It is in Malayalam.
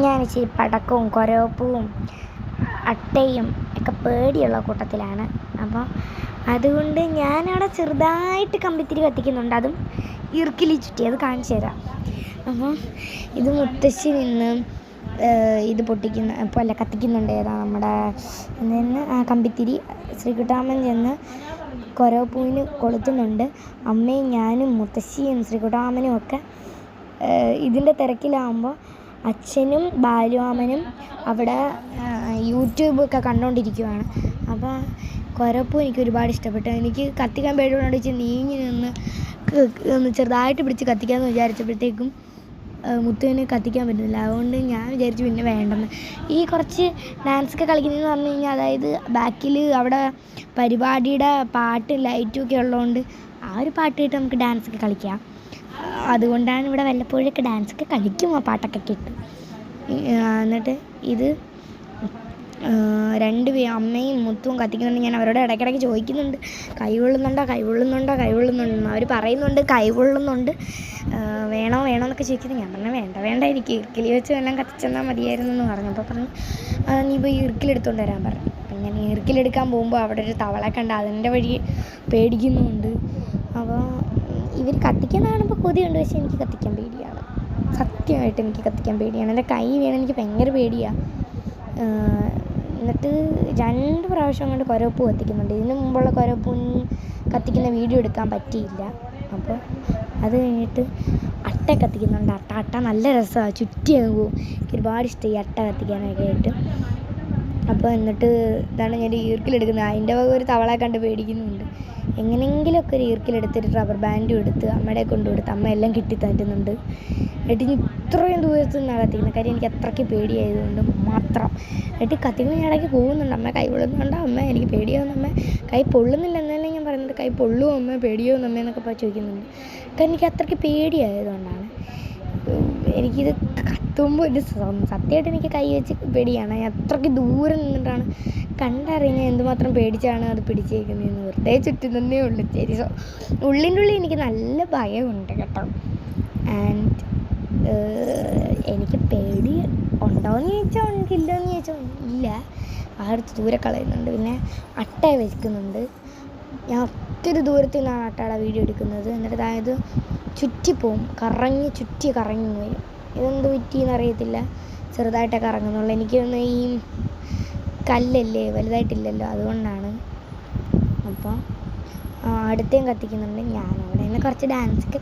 ഞാൻ ഇച്ചിരി പടക്കവും കുരവപ്പൂവും അട്ടയും ഒക്കെ പേടിയുള്ള കൂട്ടത്തിലാണ്. അപ്പോൾ അതുകൊണ്ട് ഞാനവിടെ ചെറുതായിട്ട് കമ്പിത്തിരി കത്തിക്കുന്നുണ്ട്. അതും ഇറുക്കിലി ചുറ്റി, അത് കാണിച്ചു തരാം. അപ്പോൾ ഇത് മുത്തശ്ശി നിന്ന് ഇത് കത്തിക്കുന്നുണ്ട്. ഏതാ നമ്മുടെ കമ്പിത്തിരി. ശ്രീകുട്ടാമ്മൻ ചെന്ന് കുരവപ്പൂവിന് കൊളുത്തുന്നുണ്ട്. അമ്മയും ഞാനും മുത്തശ്ശിയും ശ്രീകുട്ടാമ്മനും ഒക്കെ ഇതിൻ്റെ തിരക്കിലാകുമ്പോൾ അച്ഛനും ബാലുമാമനും അവിടെ യൂട്യൂബൊക്കെ കണ്ടുകൊണ്ടിരിക്കുവാണ്. അപ്പോൾ കുരവപ്പൂ എനിക്ക് ഒരുപാട് ഇഷ്ടപ്പെട്ടു. എനിക്ക് കത്തിക്കാൻ പേടിയോണ്ട് വെച്ച് നീങ്ങി നിന്ന് ഒന്ന് ചെറുതായിട്ട് പിടിച്ച് കത്തിക്കാമെന്ന് വിചാരിച്ചപ്പോഴത്തേക്കും മുത്തുവിന് കത്തിക്കാൻ പറ്റുന്നില്ല. അതുകൊണ്ട് ഞാൻ വിചാരിച്ചു പിന്നെ വേണ്ടെന്ന്. ഈ കുറച്ച് ഡാൻസൊക്കെ കളിക്കുന്നതെന്ന് പറഞ്ഞു കഴിഞ്ഞാൽ, അതായത് ബാക്കിൽ അവിടെ പരിപാടിയുടെ പാട്ടും ലൈറ്റും ഒക്കെ ഉള്ളതുകൊണ്ട് ആ ഒരു പാട്ട് കേട്ട് നമുക്ക് ഡാൻസൊക്കെ കളിക്കാം. അതുകൊണ്ടാണ് ഇവിടെ വല്ലപ്പോഴൊക്കെ ഡാൻസൊക്കെ കളിക്കും ആ പാട്ടൊക്കെ കേട്ട്. എന്നിട്ട് ഇത് അമ്മയും മുത്തും കത്തിക്കുന്നുണ്ട്. ഞാൻ അവരോട് ഇടയ്ക്കിടയ്ക്ക് ചോദിക്കുന്നുണ്ട്, കൈകൊള്ളുന്നുണ്ടോ അവർ പറയുന്നുണ്ട് കൈകൊള്ളുന്നുണ്ട്, വേണോ എന്നൊക്കെ ചോദിക്കുന്നത്. ഞാൻ പറഞ്ഞു വേണ്ട എനിക്ക് ഇറുക്കിലി വെച്ച് എല്ലാം കത്തിച്ചെന്നാൽ മതിയായിരുന്നു എന്ന് പറഞ്ഞു. അപ്പോൾ പറഞ്ഞു നീ പോയി ഇറുക്കിലെടുത്തുകൊണ്ട് വരാൻ പറഞ്ഞു. അപ്പം ഞാൻ ഇറുക്കിലെടുക്കാൻ പോകുമ്പോൾ അവിടെ ഒരു തവളെ കണ്ട് അതിൻ്റെ വഴി പേടിക്കുന്നുമുണ്ട്. അപ്പോൾ ഇവർ കത്തിക്കുന്ന കാണുമ്പോൾ കൊതിയുണ്ട്, പക്ഷേ എനിക്ക് കത്തിക്കാൻ പേടിയാണ്. സത്യമായിട്ട് എനിക്ക് കത്തിക്കാൻ പേടിയാണ്. എൻ്റെ കൈ വീണ എനിക്ക് ഭയങ്കര പേടിയാണ്. എന്നിട്ട് 2 പ്രാവശ്യം കൊണ്ട് കുരവപ്പൂ കത്തിക്കുന്നുണ്ട്. ഇതിന് മുമ്പുള്ള കുരവപ്പൂ കത്തിക്കുന്ന വീഡിയോ എടുക്കാൻ പറ്റിയില്ല. അപ്പോൾ അത് കഴിഞ്ഞിട്ട് അട്ട കത്തിക്കുന്നുണ്ട്. അട്ട നല്ല രസമാണ്, ചുറ്റിയങ്ങ് പോവും. എനിക്ക് ഒരുപാട് ഇഷ്ടം ഈ അട്ട കത്തിക്കാനൊക്കെ ആയിട്ട്. അപ്പോൾ എന്നിട്ട് ഇതാണ് ഞാൻ ഈർക്കിലെടുക്കുന്നത്. അതിൻ്റെ വക ഒരു തവളെ കണ്ട് പേടിക്കുന്നുണ്ട്. എങ്ങനെയെങ്കിലുമൊക്കെ ഒരു ഈർക്കിലെടുത്തിട്ട് റബ്ബർ ബാൻഡും എടുത്ത് അമ്മയുടെ കൊണ്ടുകൊടുത്ത് അമ്മ എല്ലാം കിട്ടിത്തരുന്നുണ്ട്. എന്നിട്ട് ഇത്രയും ദൂരത്ത് നിന്നാണ് കത്തിക്കുന്നത്. കാര്യം എനിക്ക് അത്രയ്ക്ക് പേടിയായതുകൊണ്ട് മാത്രം. എന്നിട്ട് കത്തിക്കുമ്പോൾ ഞാൻ ഇടയ്ക്ക് പോകുന്നുണ്ട്, അമ്മ കൈ പൊള്ളുന്നുണ്ടോ അമ്മ, എനിക്ക് പേടിയാവുന്ന അമ്മ, കൈ പൊള്ളുന്നില്ല എന്നല്ലേ ഞാൻ പറയുന്നത്, കൈ പൊള്ളുമോ അമ്മ, പേടിയാവുന്ന അമ്മ എന്നൊക്കെ ചോദിക്കുന്നുണ്ട്. കാരണം എനിക്ക് അത്രയ്ക്ക് പേടിയായതുകൊണ്ടാണ്. എനിക്കിത് കത്തുമ്പോൾ ഒരു സത്യമായിട്ട് എനിക്ക് കൈ വെച്ച് പേടിയാണ്. അത്രയ്ക്ക് ദൂരം നിന്നിട്ടാണ് കണ്ടറിഞ്ഞാൽ എന്തുമാത്രം പേടിച്ചാണ് അത് പിടിച്ചേക്കുന്നതെന്ന്. വെറുതെ ചുറ്റുന്നതേ ഉള്ളൂ. ശരി, ഉള്ളിൻ്റെ ഉള്ളിൽ എനിക്ക് നല്ല ഭയമുണ്ട് കേട്ടോ. ആൻഡ് എനിക്ക് പേടി ഉണ്ടോയെന്ന് ചോദിച്ചാൽ ഇല്ലെന്ന് ചോദിച്ചാൽ ഇല്ല. അടുത്ത് ദൂരെ കളയുന്നുണ്ട്. പിന്നെ അട്ട വെക്കുന്നുണ്ട്. ഞാൻ ഒത്തിരി ദൂരത്തിൽ നിന്നാണ് അട്ടയുടെ വീഡിയോ എടുക്കുന്നത്. എന്നിട്ട് അതായത് ചുറ്റിപ്പോവും, ചുറ്റി കറങ്ങി വരും. ഇതെന്ത് പറ്റിയെന്ന് അറിയത്തില്ല, ചെറുതായിട്ടൊക്കെ കറങ്ങുന്നുള്ളൂ. എനിക്കൊന്ന് ഈ കല്ലല്ലേ വലുതായിട്ടില്ലല്ലോ, അതുകൊണ്ടാണ്. അപ്പോൾ അടുത്തേം കത്തിക്കുന്നുണ്ട്. ഞാനവിടെ നിന്ന് കുറച്ച് ഡാൻസൊക്കെ